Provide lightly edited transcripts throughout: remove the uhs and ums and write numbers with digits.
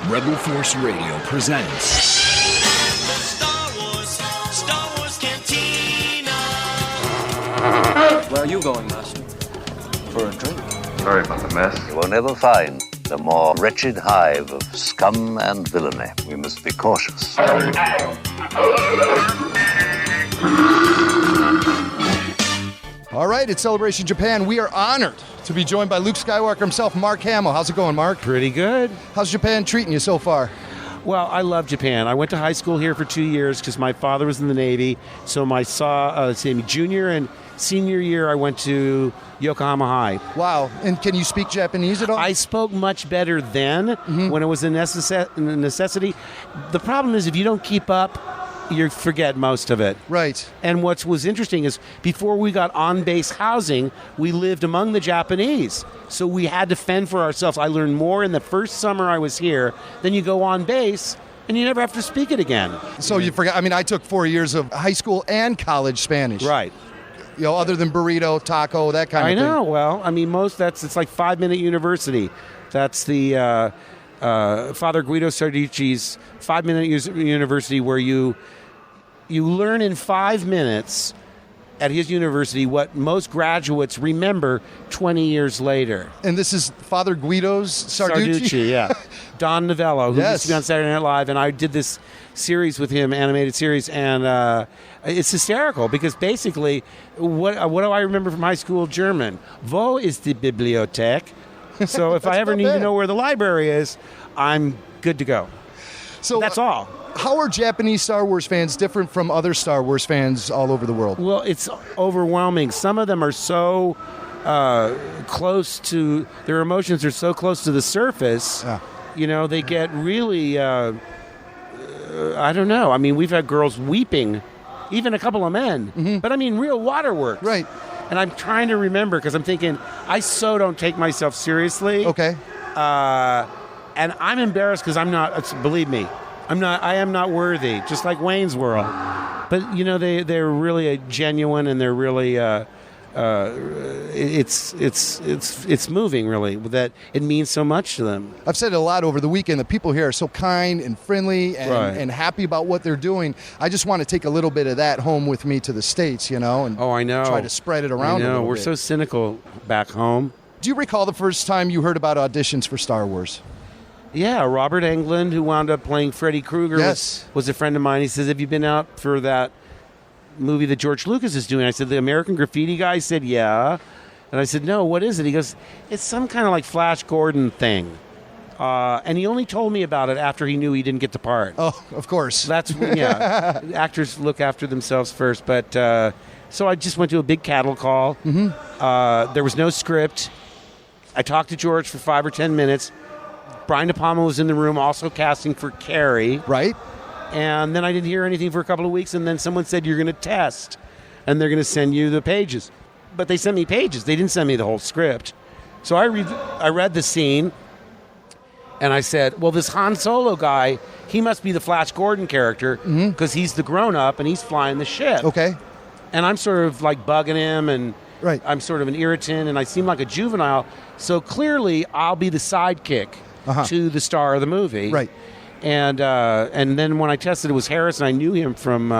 Rebel Force Radio presents Star Wars Cantina. Where are you going, Master? For a drink. Sorry about the mess. You will never find a more wretched hive of scum and villainy. We must be cautious. All right, it's Celebration Japan. We are honored to be joined by Luke Skywalker himself, Mark Hamill. How's it going, Mark? Pretty good. How's Japan treating you so far? Well, I love Japan. I went to high school here for 2 years because my father was in the Navy. So my junior and senior year, I went to Yokohama High. Wow. And can you speak Japanese at all? I spoke much better then when it was a necessity. The problem is if you don't keep up, you forget most of it. Right. And what was interesting is before we got on-base housing, we lived among the Japanese. So we had to fend for ourselves. I learned more in the first summer I was here than you go on base, and you never have to speak it again. So you forgot. I mean, I took 4 years of high school and college Spanish. Right. You know, other than burrito, taco, that kind of thing. I know. Well, I mean, it's like 5-minute university. That's the Father Guido Sarducci's 5-minute university where you learn in 5 minutes at his university what most graduates remember 20 years later. And this is Father Guido's Sarducci? Sarducci, yeah. Don Novello, who Yes. used to be on Saturday Night Live, and I did this series with him, animated series, and it's hysterical because basically, what do I remember from high school German? Wo ist die Bibliothek? So if I ever not need bad. to know where the library is, I'm good to go. So That's all. How are Japanese Star Wars fans different from other Star Wars fans all over the world? Well, it's overwhelming. Some of them are so close to, their emotions are so close to the surface, you know, they get really, I don't know. I mean, we've had girls weeping, even a couple of men, but I mean, real waterworks. Right. And I'm trying to remember because I'm thinking, I so don't take myself seriously. Okay. And I'm embarrassed because I'm not, believe me, I am not worthy, just like Wayne's World. But, you know, they're really genuine and they're really, it's moving, really, that it means so much to them. I've said it a lot over the weekend. The people here are so kind and friendly and, Right. and happy about what they're doing. I just want to take a little bit of that home with me to the States, you know, and I know. try to spread it around I a know. little We're bit. so cynical back home. Do you recall the first time you heard about auditions for Star Wars? Yeah, Robert Englund, who wound up playing Freddy Krueger, Yes. was a friend of mine. He says, have you been out for that movie that George Lucas is doing? I said, the American Graffiti guy? He said, yeah. And I said, no, what is it? He goes, it's some kind of like Flash Gordon thing. And he only told me about it after he knew he didn't get the part. Oh, of course. That's, yeah. Actors look after themselves first. But so I just went to a big cattle call. There was no script. I talked to George for 5 or 10 minutes. Brian De Palma was in the room also casting for Carrey. Right? And then I didn't hear anything for a couple of weeks, and then someone said, you're going to test, and they're going to send you the pages. But they sent me pages. They didn't send me the whole script. So I read the scene, and I said, well, this Han Solo guy, he must be the Flash Gordon character because he's the grown-up, and he's flying the ship. Okay. And I'm sort of like bugging him, and Right. I'm sort of an irritant, and I seem like a juvenile. So clearly, I'll be the sidekick to the star of the movie. Right. And then when I tested, it was Harris, and I knew him from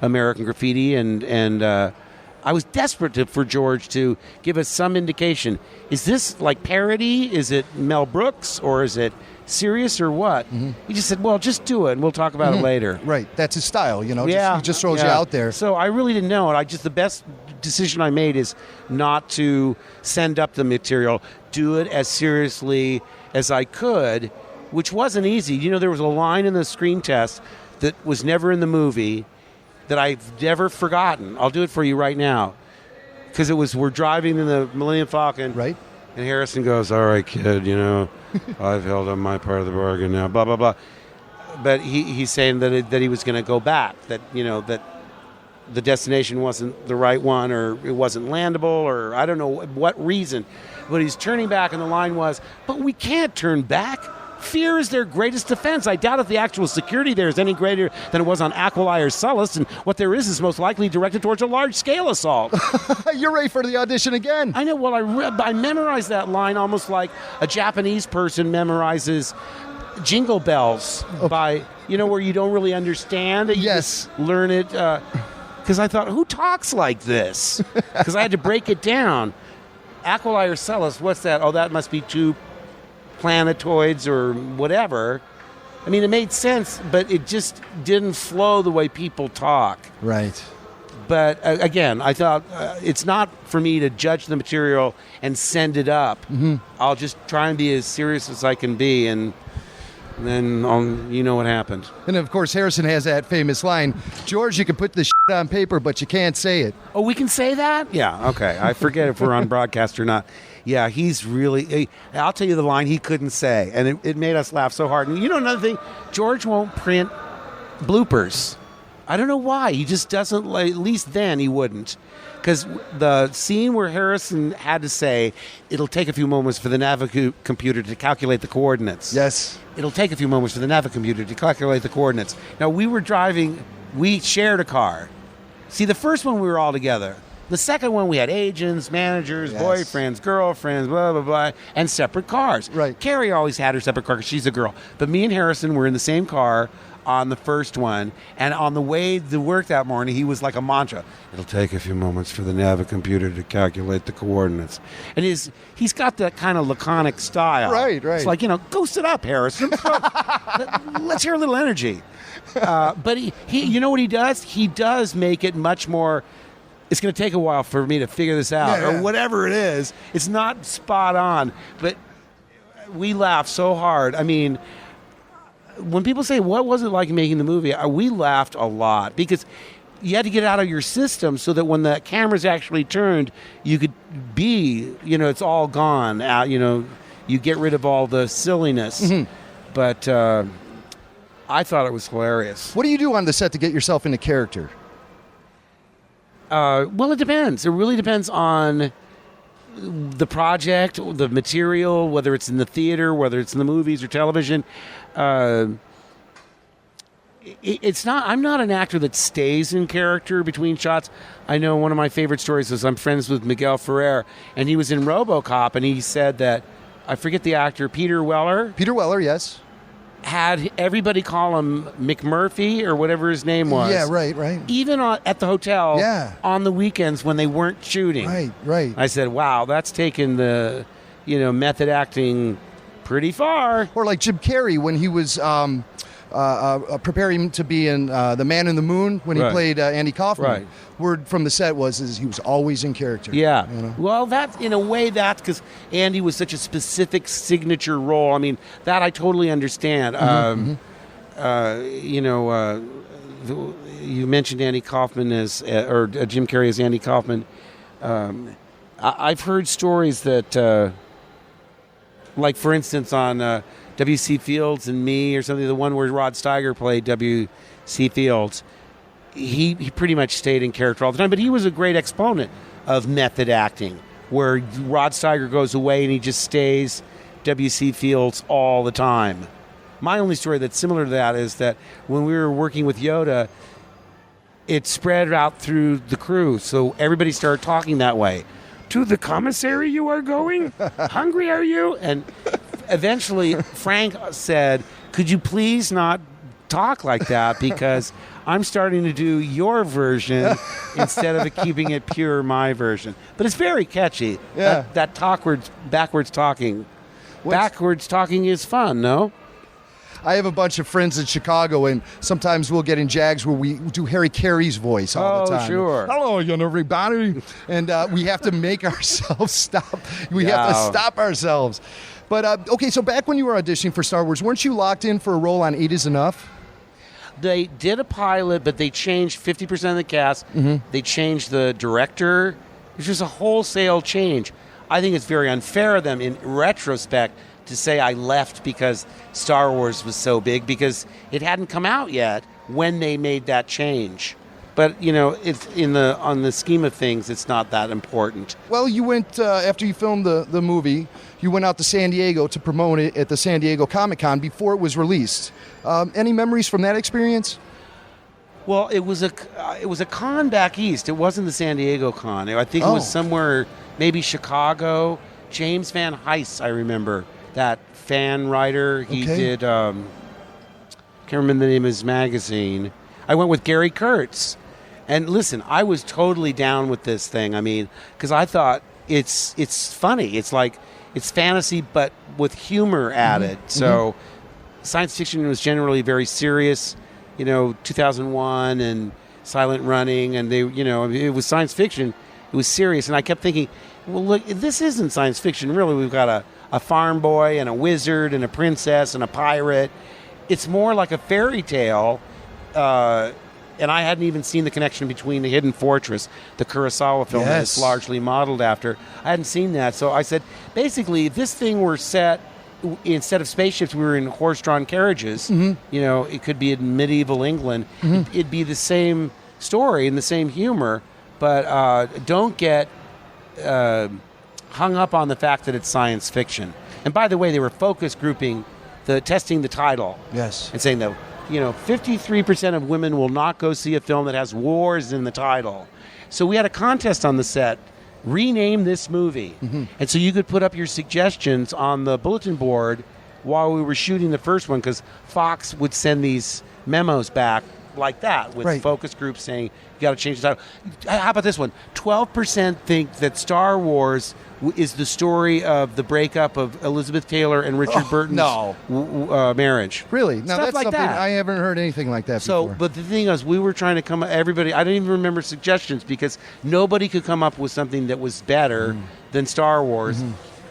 American Graffiti, and I was desperate for George to give us some indication. Is this like parody? Is it Mel Brooks, or is it serious, or what? He just said, well, just do it, and we'll talk about it later. Right. That's his style, you know. Yeah, He just throws you out there. So I really didn't know it. The best decision I made is not to send up the material, do it as seriously as I could, which wasn't easy. You know, there was a line in the screen test that was never in the movie that I've never forgotten. I'll do it for you right now. Because we're driving in the Millennium Falcon. Right. And Harrison goes, all right, kid, you know, I've held up my part of the bargain now, blah, blah, blah. But he's saying that he was going to go back, that, you know, that the destination wasn't the right one, or it wasn't landable, or I don't know what reason. But he's turning back, and the line was, but we can't turn back. Fear is their greatest defense. I doubt if the actual security there is any greater than it was on Aquilai or Sullust, and what there is most likely directed towards a large-scale assault. You're ready for the audition again. I know. Well, I memorized that line almost like a Japanese person memorizes Jingle Bells by, where you don't really understand it. You Yes. just learn it. Because I thought, who talks like this? Because I had to break it down. Aquilai or Celis, what's that? Oh, that must be two planetoids or whatever. I mean, it made sense, but it just didn't flow the way people talk. Right. But again, I thought it's not for me to judge the material and send it up. Mm-hmm. I'll just try and be as serious as I can be, and then you know what happened. And of course, Harrison has that famous line, George, you can put the shit on paper, but you can't say it. Oh, we can say that? Yeah, okay. I forget if we're on broadcast or not. Yeah, he's really... I'll tell you the line he couldn't say, and it made us laugh so hard. And another thing, George won't print bloopers. I don't know why. He just doesn't... At least then he wouldn't. Because the scene where Harrison had to say, it'll take a few moments for the Navicomputer to calculate the coordinates. Yes. It'll take a few moments for the Navicomputer to calculate the coordinates. Now, we were driving... We shared a car. See, the first one we were all together. The second one, we had agents, managers, Yes. boyfriends, girlfriends, blah, blah, blah, and separate cars. Right. Carrey always had her separate car because she's a girl. But me and Harrison were in the same car on the first one, and on the way to work that morning, he was like a mantra. It'll take a few moments for the Navicomputer to calculate the coordinates. And he's got that kind of laconic style. Right. It's like, go sit up, Harrison. Let's hear a little energy. But he you know what he does? He does make it much more... It's going to take a while for me to figure this out, or whatever it is. It's not spot on, but we laugh so hard. I mean, when people say, what was it like making the movie? We laughed a lot because you had to get out of your system so that when the cameras actually turned, you could be, it's all gone. You get rid of all the silliness. Mm-hmm. But I thought it was hilarious. What do you do on the set to get yourself into character? Well, it depends. It really depends on the project, the material, whether it's in the theater, whether it's in the movies or television. It's not. I'm not an actor that stays in character between shots. I know one of my favorite stories is I'm friends with Miguel Ferrer, and he was in RoboCop, and he said that, I forget the actor, Peter Weller. Peter Weller, yes. Had everybody call him McMurphy or whatever his name was. Yeah, right. Even at the hotel on the weekends when they weren't shooting. Right. I said, wow, that's taken the, method acting pretty far. Or like Jim Carrey when he was preparing to be in The Man in the Moon when he played Andy Kaufman. Right. Word from the set was he was always in character. Yeah. Well, that in a way that's because Andy was such a specific signature role. I mean, that I totally understand. You mentioned Andy Kaufman or Jim Carrey as Andy Kaufman. I've heard stories that, like for instance, on W.C. Fields and Me or something, the one where Rod Steiger played W.C. Fields, he pretty much stayed in character all the time, but he was a great exponent of method acting, where Rod Steiger goes away and he just stays W.C. Fields all the time. My only story that's similar to that is that when we were working with Yoda, it spread out through the crew, so everybody started talking that way. To the commissary you are going? Hungry are you? And eventually Frank said, could you please not talk like that, because I'm starting to do your version instead of keeping it pure my version. But it's very catchy. Yeah. That backwards talking. Backwards talking is fun, no? I have a bunch of friends in Chicago, and sometimes we'll get in jags where we do Harry Carey's voice all the time. Oh, sure. Hello, everybody. And we have to make ourselves stop. We have to stop ourselves. But, okay, so back when you were auditioning for Star Wars, weren't you locked in for a role on 8 is Enough? They did a pilot, but they changed 50% of the cast. Mm-hmm. They changed the director. It was just a wholesale change. I think it's very unfair of them in retrospect to say I left because Star Wars was so big, because it hadn't come out yet when they made that change. But, it's on the scheme of things, it's not that important. Well, you went, after you filmed the movie, you went out to San Diego to promote it at the San Diego Comic-Con before it was released. Any memories from that experience? Well, it was a con back east. It wasn't the San Diego con. I think it was somewhere, maybe Chicago. James Van Heist, I remember, that fan writer. He Okay. did, can't remember the name of his magazine. I went with Gary Kurtz. And listen, I was totally down with this thing. I mean, because I thought it's funny. It's like, it's fantasy, but with humor added. So science fiction was generally very serious. 2001 and Silent Running, and it was science fiction. It was serious, and I kept thinking, well, look, this isn't science fiction, really. We've got a farm boy and a wizard and a princess and a pirate. It's more like a fairy tale, and I hadn't even seen the connection between The Hidden Fortress, the Kurosawa film that it's largely modeled after. I hadn't seen that, so I said, basically, if this thing were set, instead of spaceships, we were in horse-drawn carriages. It could be in medieval England. It'd be the same story and the same humor, but don't get hung up on the fact that it's science fiction. And by the way, they were focus grouping, testing the title. Yes. And saying that 53% of women will not go see a film that has wars in the title. So we had a contest on the set. Rename this movie. And so you could put up your suggestions on the bulletin board while we were shooting the first one, because Fox would send these memos back like that with focus groups saying, you got to change the title. How about this one? 12% think that Star Wars is the story of the breakup of Elizabeth Taylor and Richard Burton's marriage. Really? Now, Stuff that's like something that. I haven't heard anything like that So, before. but the thing is, we were trying to come. Everybody, I didn't even remember suggestions because nobody could come up with something that was better than Star Wars.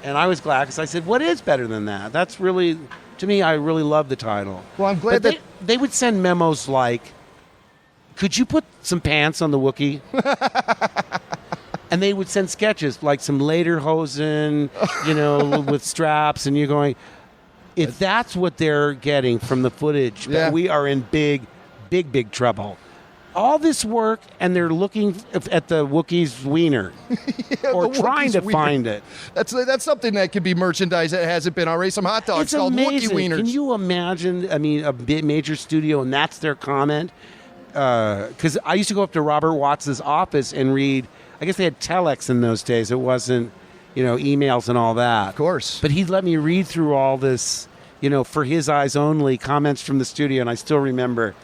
And I was glad because I said, "What is better than that?" That's really, to me, I really love the title. Well, I'm glad But they would send memos like, "Could you put some pants on the Wookiee?" And they would send sketches like some lederhosen, with straps, and you're going, if that's what they're getting from the footage, we are in big, big, big trouble. All this work, and they're looking at the Wookiee's wiener, or the trying to Wookiee's find it. That's something that could be merchandise that hasn't been already. Some hot dogs It's called amazing. Wookiee wieners. Can you imagine? I mean, a major studio, and that's their comment. Because I used to go up to Robert Watts' office and read. I guess they had telex in those days. It wasn't, emails and all that. Of course. But he'd let me read through all this, for his eyes only, comments from the studio, and I still remember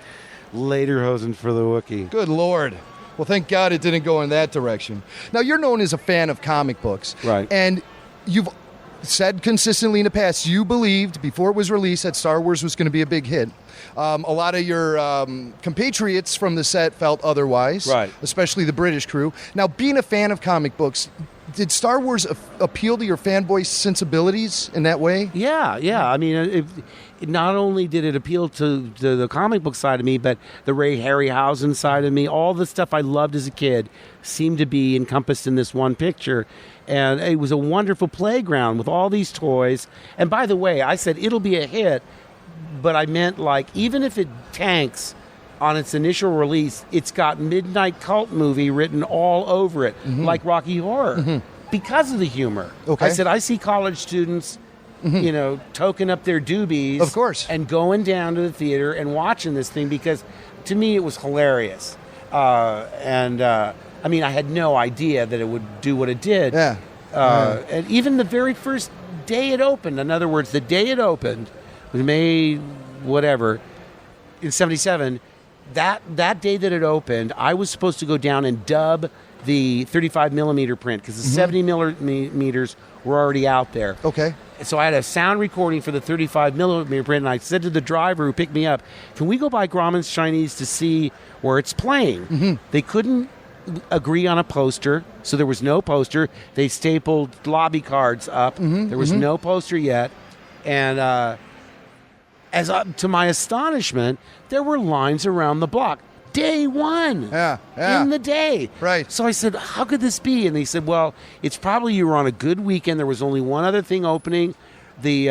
lederhosen for the Wookiee. Good Lord. Well, thank God it didn't go in that direction. Now, you're known as a fan of comic books. Right. And you've said consistently in the past, you believed before it was released that Star Wars was going to be a big hit. A lot of your compatriots from the set felt otherwise, right? Especially the British crew. Now, being a fan of comic books, did Star Wars appeal to your fanboy sensibilities in that way? Yeah. I mean, not only did it appeal to the comic book side of me, but the Ray Harryhausen side of me. All the stuff I loved as a kid seemed to be encompassed in this one picture. And it was a wonderful playground with all these toys. And by the way, I said it'll be a hit, but I meant like even if it tanks on its initial release, it's got Midnight Cult Movie written all over it, like Rocky Horror, because of the humor. Okay. I said I see college students, toking up their doobies, of course, and going down to the theater and watching this thing because to me it was hilarious. I mean, I had no idea that it would do what it did. Yeah. And even the very first day it opened, in other words, the day it opened, was May, whatever, in 77, that day that it opened, I was supposed to go down and dub the 35 millimeter print because the 70 millimeters were already out there. Okay. So I had a sound recording for the 35 millimeter print, and I said to the driver who picked me up, can we go by Grauman's Chinese to see where it's playing? They couldn't agree on a poster, so there was no poster. They stapled lobby cards up. There was no poster yet. And to my astonishment, there were lines around the block. Day one. In the day. Right. So I said, how could this be? And they said, well, it's probably you were on a good weekend. There was only one other thing opening. The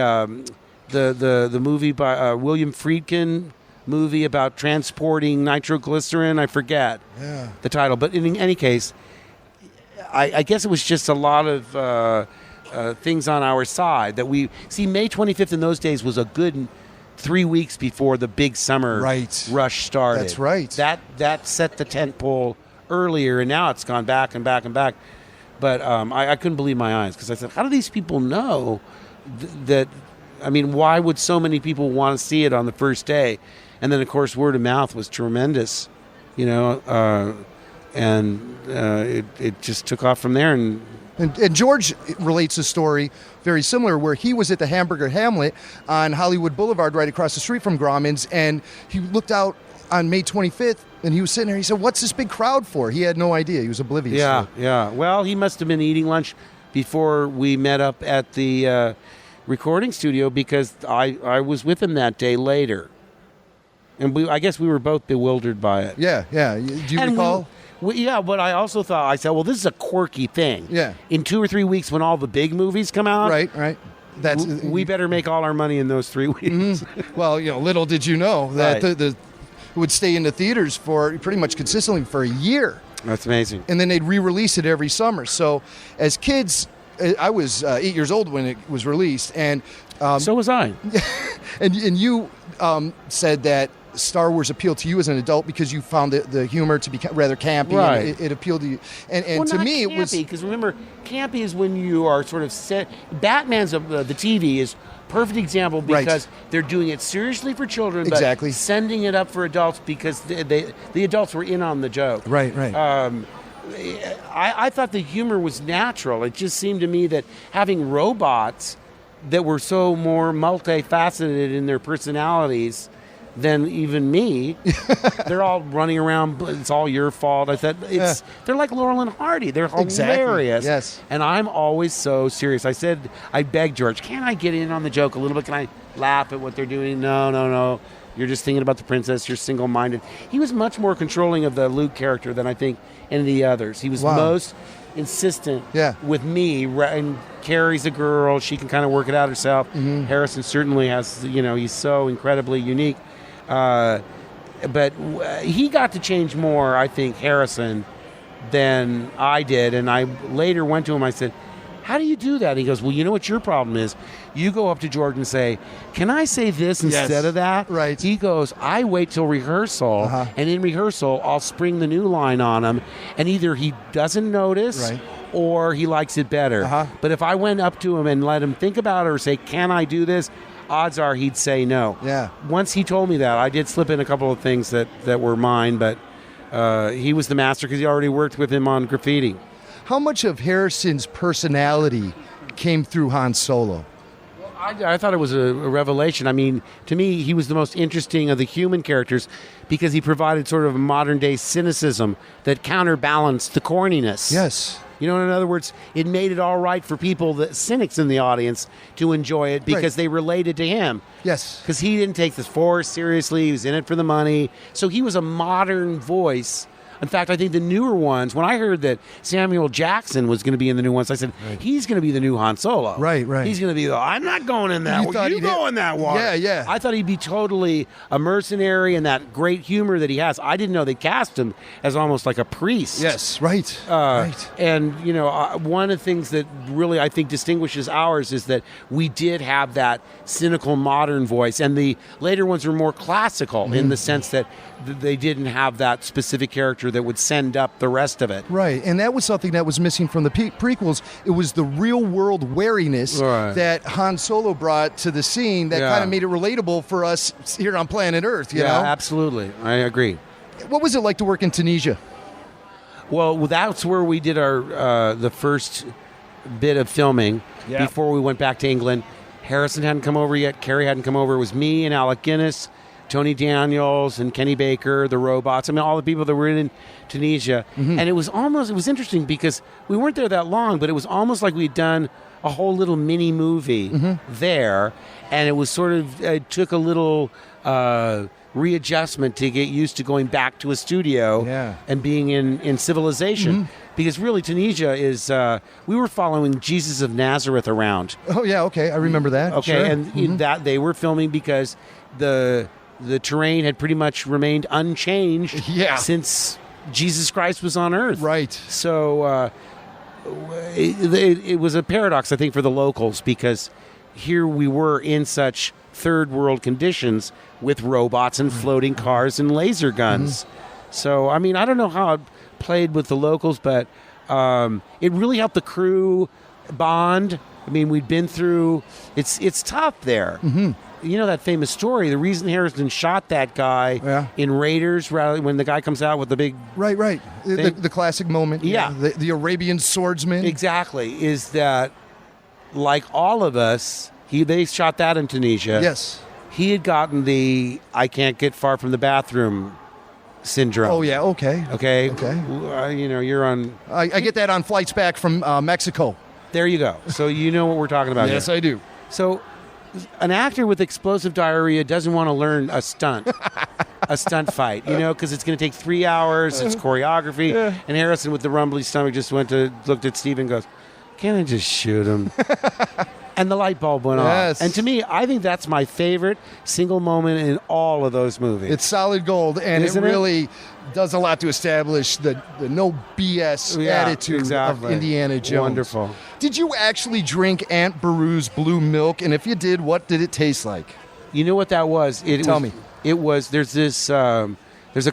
movie by William Friedkin movie about transporting nitroglycerin. I forget the title. But in any case, I guess it was just a lot of things on our side that we see. May 25th in those days was a good 3 weeks before the big summer rush started. That's right. That set the tent pole earlier, and now it's gone back and back and back. But I couldn't believe my eyes because I said, how do these people know that I mean, why would so many people want to see it on the first day? And then, of course, word of mouth was tremendous, you know, and it just took off from there. And George relates a story very similar where he was at the Hamburger Hamlet on Hollywood Boulevard right across the street from Grauman's, and he looked out on May 25th, and he was sitting there. He said, "What's this big crowd for?" He had no idea. He was oblivious. Yeah. Well, he must have been eating lunch before we met up at the recording studio, because I was with him that day later. And I guess we were both bewildered by it. Yeah. Do you recall? But I also thought, I said, well, this is a quirky thing. Yeah. In 2 or 3 weeks, when all the big movies come out, Right. We better make all our money in those 3 weeks. Mm-hmm. Well, you know, little did you know that Right. it would stay in the theaters for pretty much consistently for a year. That's amazing. And then they'd re-release it every summer. So as kids, I was 8 years old when it was released, and So was I. and you said that Star Wars appealed to you as an adult because you found the humor to be rather campy. Right. And it appealed to you. And Well, to not me, campy, it was... because remember, campy is when you are sort of set. Batman's the TV is perfect example because they're doing it seriously for children, Exactly. but sending it up for adults because the adults were in on the joke. Right. I thought the humor was natural. It just seemed to me that having robots that were so more multifaceted in their personalities than even me, they're all running around, it's all your fault. I said, they're like Laurel and Hardy. They're hilarious. Yes. And I'm always so serious. I begged George, can't I get in on the joke a little bit? Can I laugh at what they're doing? No. You're just thinking about the princess. You're single-minded. He was much more controlling of the Luke character than I think any of the others. He was most insistent with me. And Carrey's a girl. She can kind of work it out herself. Mm-hmm. Harrison certainly has, he's so incredibly unique. But he got to change more, I think, Harrison, than I did. And I later went to him, I said, how do you do that? He goes, well, you know what your problem is? You go up to George and say, can I say this instead of that? Right. He goes, I wait till rehearsal, and in rehearsal, I'll spring the new line on him, and either he doesn't notice or he likes it better. But if I went up to him and let him think about it or say, can I do this? Odds are he'd say no. Yeah. Once he told me that, I did slip in a couple of things that were mine, but he was the master because he already worked with him on graffiti. How much of Harrison's personality came through Han Solo? I thought it was a revelation. I mean, to me, he was the most interesting of the human characters because he provided sort of a modern-day cynicism that counterbalanced the corniness. Yes. In other words, it made it all right for people, the cynics in the audience, to enjoy it because they related to him. Yes. Because he didn't take the Force seriously. He was in it for the money. So he was a modern voice. In fact, I think the newer ones, when I heard that Samuel Jackson was going to be in the new ones, I said, he's going to be the new Han Solo. Right. He's going to be I'm not going in that water. You go in that water. Yeah. I thought he'd be totally a mercenary and that great humor that he has. I didn't know they cast him as almost like a priest. Yes, right. And, one of the things that really, I think, distinguishes ours is that we did have that cynical modern voice. And the later ones were more classical in the sense that they didn't have that specific character that would send up the rest of it. Right, and that was something that was missing from the prequels. It was the real-world wariness that Han Solo brought to the scene that kind of made it relatable for us here on planet Earth, you know? Absolutely. I agree. What was it like to work in Tunisia? Well, that's where we did our the first bit of filming before we went back to England. Harrison hadn't come over yet. Carrey hadn't come over. It was me and Alec Guinness, Tony Daniels and Kenny Baker, the robots. I mean, all the people that were in Tunisia. And it was interesting because we weren't there that long, but it was almost like we'd done a whole little mini movie there. And it was sort of, it took a little readjustment to get used to going back to a studio and being in civilization. Because really, Tunisia is, we were following Jesus of Nazareth around. Oh, yeah, okay. I remember that. Okay, sure. and that they were filming because the terrain had pretty much remained unchanged since Jesus Christ was on Earth. Right. So it was a paradox, I think, for the locals because here we were in such third world conditions with robots and floating cars and laser guns. So, I mean, I don't know how it played with the locals, but it really helped the crew bond I mean, we'd been through. It's tough there. Mm-hmm. You know that famous story. The reason Harrison shot that guy in Raiders, when the guy comes out with the big right, the classic moment. Yeah. The Arabian swordsman. Exactly. Is that like all of us? They shot that in Tunisia. Yes. He had gotten the I can't get far from the bathroom syndrome. Oh yeah. Okay. Okay. Okay. You're on. I get that on flights back from Mexico. There you go. So you know what we're talking about. Yes, here. I do. So, an actor with explosive diarrhea doesn't want to learn a stunt fight, because it's going to take 3 hours. It's choreography. Yeah. And Harrison, with the rumbly stomach, just looked at Steve and goes, "Can't I just shoot him?" And the light bulb went off. And to me, I think that's my favorite single moment in all of those movies. It's solid gold, and it really does a lot to establish the no BS attitude of Indiana Jones. Wonderful. Did you actually drink Aunt Beru's blue milk? And if you did, what did it taste like? You know what that was? Tell me. It was, there's a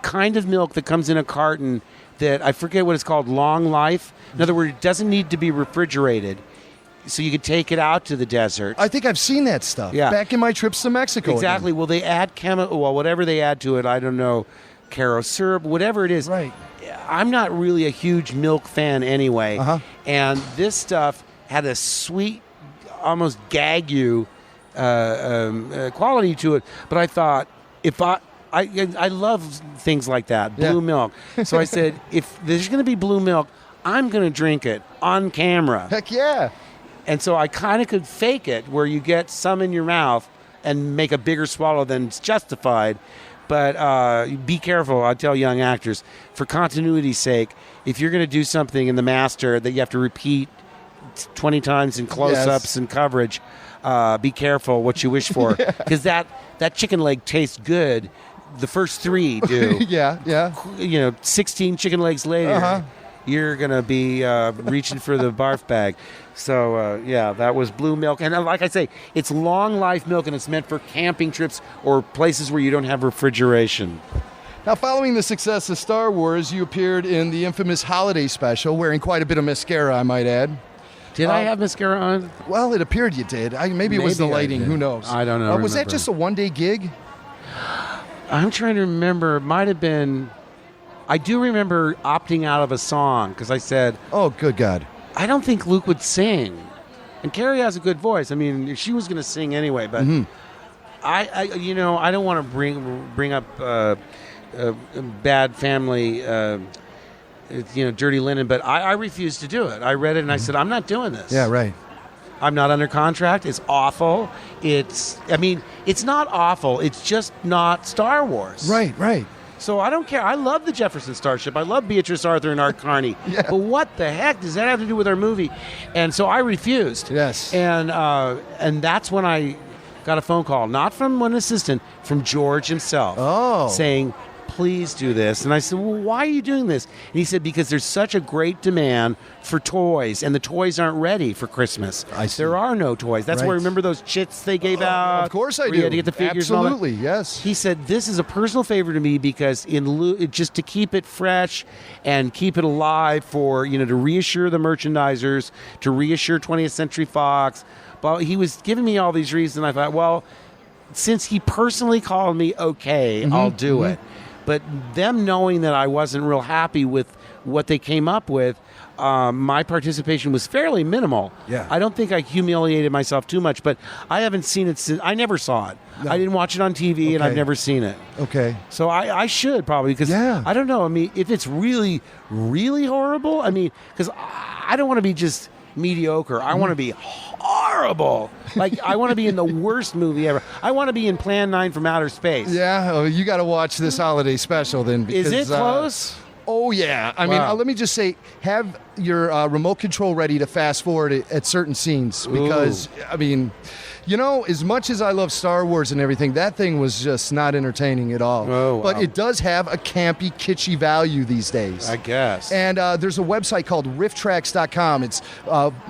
kind of milk that comes in a carton that I forget what it's called, long life. In other words, it doesn't need to be refrigerated. So you could take it out to the desert. I think I've seen that stuff back in my trips to Mexico. Exactly. Again. Well, they add whatever they add to it, I don't know, Caro syrup, whatever it is. Right. I'm not really a huge milk fan anyway. Uh-huh. And this stuff had a sweet, almost gag you quality to it. But I thought, I love things like that, blue milk. So I said, if there's going to be blue milk, I'm going to drink it on camera. Heck yeah. And so I kind of could fake it where you get some in your mouth and make a bigger swallow than's justified. But be careful, I tell young actors, for continuity's sake, if you're going to do something in The Master that you have to repeat 20 times in close-ups and coverage, be careful what you wish for. Because that chicken leg tastes good. The first 3 do. Yeah. 16 chicken legs later, you're going to be reaching for the barf bag. So, that was blue milk. And like I say, it's long life milk, and it's meant for camping trips or places where you don't have refrigeration. Now, following the success of Star Wars, you appeared in the infamous holiday special, wearing quite a bit of mascara, I might add. Did I have mascara on? Well, it appeared you did. Maybe it was the lighting. Who knows? I don't know. Was that just a one-day gig? I'm trying to remember. It might have been... I do remember opting out of a song because I said... Oh, good God. I don't think Luke would sing. And Carrey has a good voice. I mean, she was going to sing anyway, but I don't want to bring up bad family, dirty linen, but I refused to do it. I read it and I said, I'm not doing this. Yeah, right. I'm not under contract. It's awful. It's not awful. It's just not Star Wars. Right. So I don't care. I love the Jefferson Starship. I love Beatrice Arthur and Art Carney. But what the heck does that have to do with our movie? And so I refused. Yes. And that's when I got a phone call, not from one assistant, from George himself, saying, please do this. And I said, well, why are you doing this? And he said, because there's such a great demand for toys, and the toys aren't ready for Christmas. I see. There are no toys. That's why, remember those chits they gave out? Of course I do. You had to get the figures. Absolutely, and all that? yes. He said, this is a personal favor to me because just to keep it fresh and keep it alive for, to reassure the merchandisers, to reassure 20th Century Fox. But he was giving me all these reasons, and I thought, well, since he personally called me, I'll do it. But them knowing that I wasn't real happy with what they came up with, my participation was fairly minimal. Yeah. I don't think I humiliated myself too much, but I haven't seen it since. I never saw it. No. I didn't watch it on TV, and I've never seen it. Okay. So I should probably, because I don't know. I mean, if it's really, really horrible, because I don't want to be just mediocre. I want to be horrible. Like, I want to be in the worst movie ever. I want to be in Plan 9 from Outer Space. Yeah, you got to watch this holiday special then. Because, is it close? Oh, yeah. I mean, let me just say, have your remote control ready to fast forward at certain scenes. Because, as much as I love Star Wars and everything, that thing was just not entertaining at all. Oh, wow. But it does have a campy, kitschy value these days. I guess. And there's a website called rifftracks.com. It's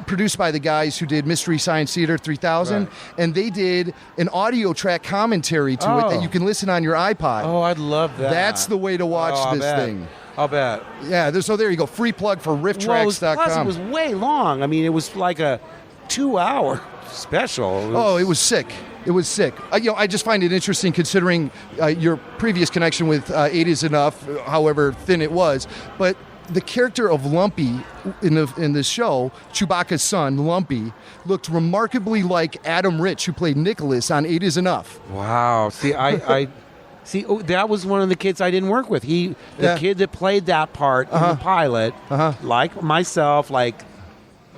produced by the guys who did Mystery Science Theater 3000. Right. And they did an audio track commentary to it that you can listen on your iPod. Oh, I'd love that. That's the way to watch this thing. I'll bet. Yeah, so there you go. Free plug for rifftracks.com. Plus, it was way long. I mean, it was like a 2-hour special. Oh, it was sick. It was sick. I just find it interesting considering your previous connection with 8 is Enough, however thin it was. But the character of Lumpy in the show, Chewbacca's son, Lumpy, looked remarkably like Adam Rich, who played Nicholas on 8 is Enough. Wow. See, I see. Oh, that was one of the kids I didn't work with. The kid that played that part in the pilot, like myself, like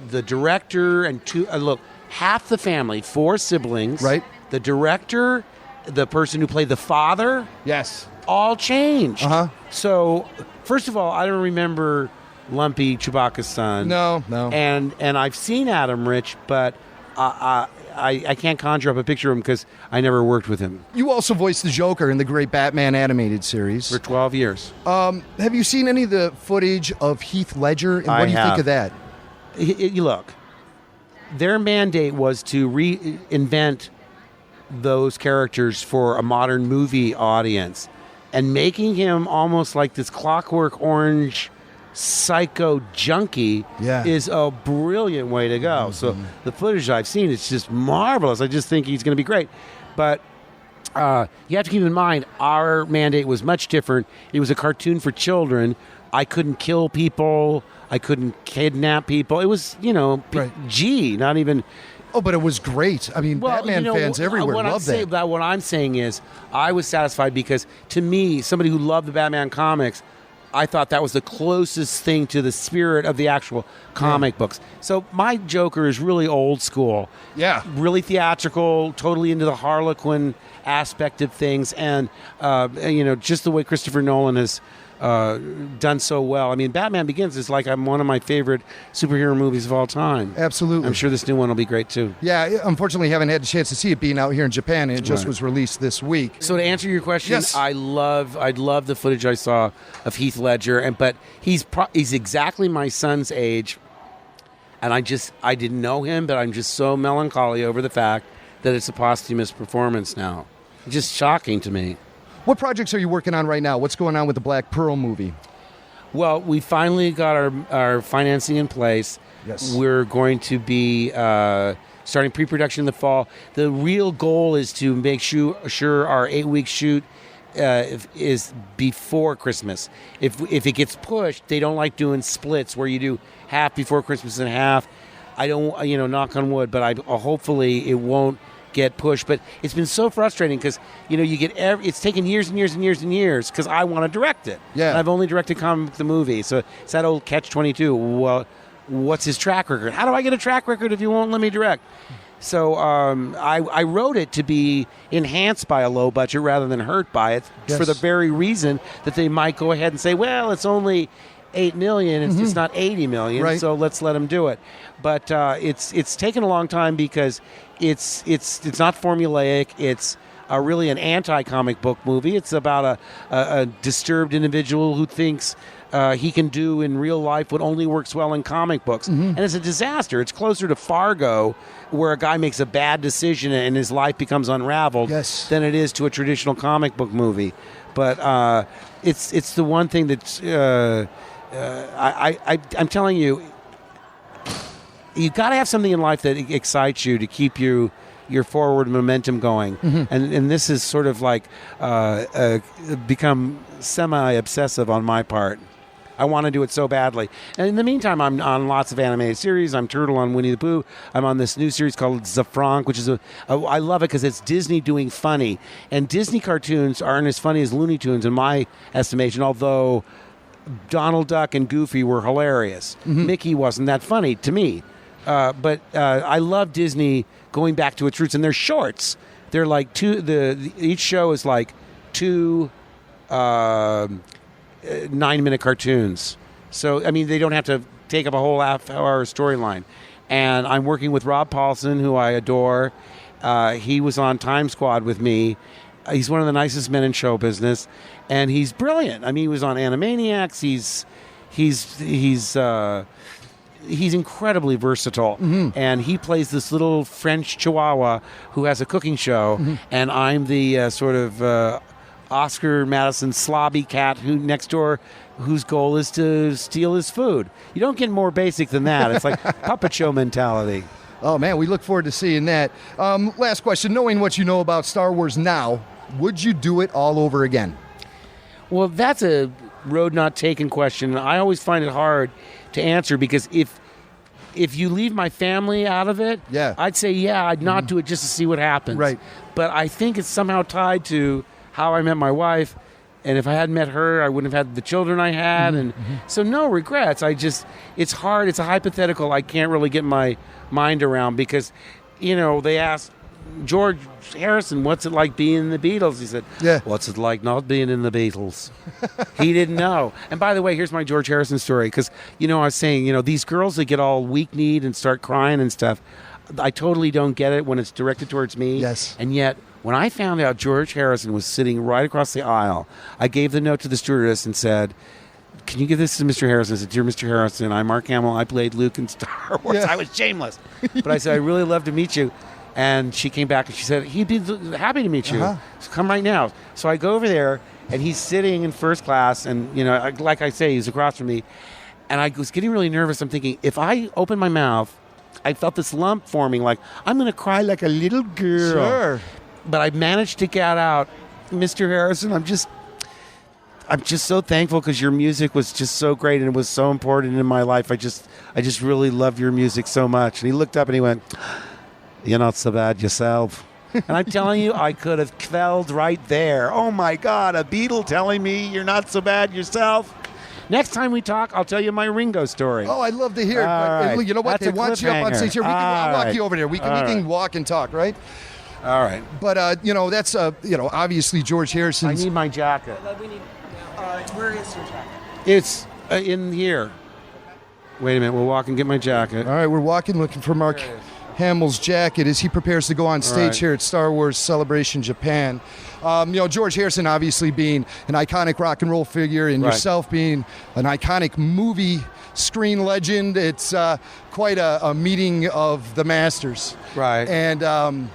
the director and half the family, 4 siblings. Right. The director, the person who played the father. Yes. All changed. So, first of all, I don't remember Lumpy, Chewbacca's son. No. And I've seen Adam Rich, but I can't conjure up a picture of him because I never worked with him. You also voiced the Joker in the great Batman animated series. For 12 years. Have you seen any of the footage of Heath Ledger, and what do you think of that? Look, their mandate was to reinvent those characters for a modern movie audience, and making him almost like this Clockwork Orange psycho junkie is a brilliant way to go. So the footage I've seen, it's just marvelous. I just think he's going to be great. But you have to keep in mind, our mandate was much different. It was a cartoon for children. I couldn't kill people. I couldn't kidnap people. It was, G, not even... Oh, but it was great. I mean, Batman fans everywhere love that. What I'm saying is, I was satisfied because, to me, somebody who loved the Batman comics, I thought that was the closest thing to the spirit of the actual comic books. So my Joker is really old school. Yeah. Really theatrical, totally into the Harlequin aspect of things, and, just the way Christopher Nolan has done so well. I mean, Batman Begins is like one of my favorite superhero movies of all time. Absolutely. I'm sure this new one will be great too. Yeah, unfortunately, haven't had a chance to see it being out here in Japan, and it just was released this week. So to answer your question, yes. I love the footage I saw of Heath Ledger, but he's exactly my son's age, and I didn't know him, but I'm just so melancholy over the fact that it's a posthumous performance now. Just shocking to me. What projects are you working on right now? What's going on with the Black Pearl movie? Well, we finally got our financing in place. Yes. We're going to be starting pre-production in the fall. The real goal is to make sure our 8-week shoot is before Christmas. If it gets pushed, they don't like doing splits where you do half before Christmas and half. I don't, knock on wood, but hopefully it won't get pushed. But it's been so frustrating because you get it's taken years and years and years and years because I want to direct it. Yeah, and I've only directed the movie, so it's that old catch-22. Well, what's his track record? How do I get a track record if you won't let me direct? So I wrote it to be enhanced by a low budget rather than hurt by it, for the very reason that they might go ahead and say, well, it's only $8 million. It's not $80 million, right. So let's let them do it. But it's taken a long time because it's not formulaic. It's really an anti-comic book movie. It's about a disturbed individual who thinks he can do in real life what only works well in comic books. And it's a disaster. It's closer to Fargo, where a guy makes a bad decision and his life becomes unraveled, than it is to a traditional comic book movie. But it's the one thing that's... I'm telling you, you've got to have something in life that excites you to keep your forward momentum going. And this is sort of like become semi-obsessive on my part. I want to do it so badly. And in the meantime, I'm on lots of animated series. I'm Turtle on Winnie the Pooh. I'm on this new series called Zafranc, which is I love it because it's Disney doing funny. And Disney cartoons aren't as funny as Looney Tunes in my estimation, although Donald Duck and Goofy were hilarious. Mickey wasn't that funny to me. But I love Disney going back to its roots, and they're shorts. They're like each show is like 2 9-minute cartoons. So, I mean, they don't have to take up a whole half-hour storyline. And I'm working with Rob Paulson, who I adore. He was on Time Squad with me. He's one of the nicest men in show business, and he's brilliant. I mean, he was on Animaniacs. He's incredibly versatile, and he plays this little French Chihuahua who has a cooking show, and I'm the sort of Oscar Madison slobby cat who next door, whose goal is to steal his food. You don't get more basic than that. It's like puppet show mentality. Oh, man, we look forward to seeing that. Last question. Knowing what you know about Star Wars now, would you do it all over again? Well, that's a road not taken question. I always find it hard to answer because if you leave my family out of it, I'd say, I'd not do it just to see what happens. Right. But I think it's somehow tied to how I met my wife. And if I hadn't met her, I wouldn't have had the children I had. And so no regrets. It's hard. It's a hypothetical I can't really get my mind around because, they asked George Harrison, what's it like being in the Beatles? He said, what's it like not being in the Beatles? He didn't know. And by the way, here's my George Harrison story. Because, I was saying, these girls that get all weak-kneed and start crying and stuff, I totally don't get it when it's directed towards me. Yes. And yet, when I found out George Harrison was sitting right across the aisle, I gave the note to the stewardess and said, can you give this to Mr. Harrison? I said, dear Mr. Harrison, I'm Mark Hamill. I played Luke in Star Wars. Yeah. I was shameless. But I said, I'd really love to meet you. And she came back and she said, he'd be happy to meet you. So come right now. So I go over there, and he's sitting in first class. And, like I say, he's across from me. And I was getting really nervous. I'm thinking, if I open my mouth, I felt this lump forming, like, I'm going to cry like a little girl. Sure. But I managed to get out, Mr. Harrison, I'm just so thankful because your music was just so great and it was so important in my life. I just really love your music so much. And he looked up and he went, you're not so bad yourself. And I'm telling you, I could have quelled right there. Oh, my God, a Beatle telling me you're not so bad yourself. Next time we talk, I'll tell you my Ringo story. Oh, I'd love to hear it. All But, right. you know what? That's They a want you up on cliffhanger. stage here. I'll walk All you over there. We can walk and talk, right? All right. But, that's, obviously George I Harrison's. need my jacket. We need. Where is your jacket? It's in here. Wait a minute. We'll walk and get my jacket. All right, we're walking looking for Mark Hamill's jacket as he prepares to go on stage here at Star Wars Celebration Japan. George Harrison obviously being an iconic rock and roll figure, and yourself being an iconic movie screen legend. It's quite a meeting of the masters. Right. And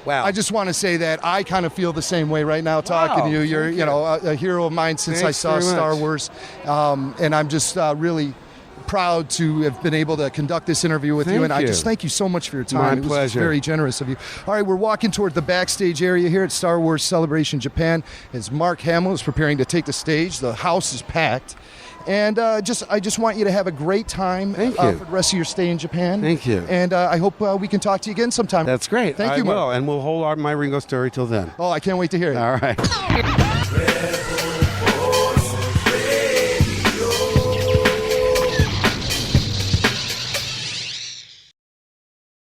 Wow. I just want to say that I kind of feel the same way right now talking to you. You're, a hero of mine since Thanks I saw very Star much. Wars. And I'm just really proud to have been able to conduct this interview with you. And I you. just thank you so much for your time. My It was pleasure. very generous of you. All right, we're walking toward the backstage area here at Star Wars Celebration Japan as Mark Hamill is preparing to take the stage. The house is packed. And I just want you to have a great time Thank you. for the rest of your stay in Japan. Thank you. And I hope we can talk to you again sometime. That's great. Thank you, I Mark. will, and we'll hold my Ringo story till then. Oh, I can't wait to hear it. All right.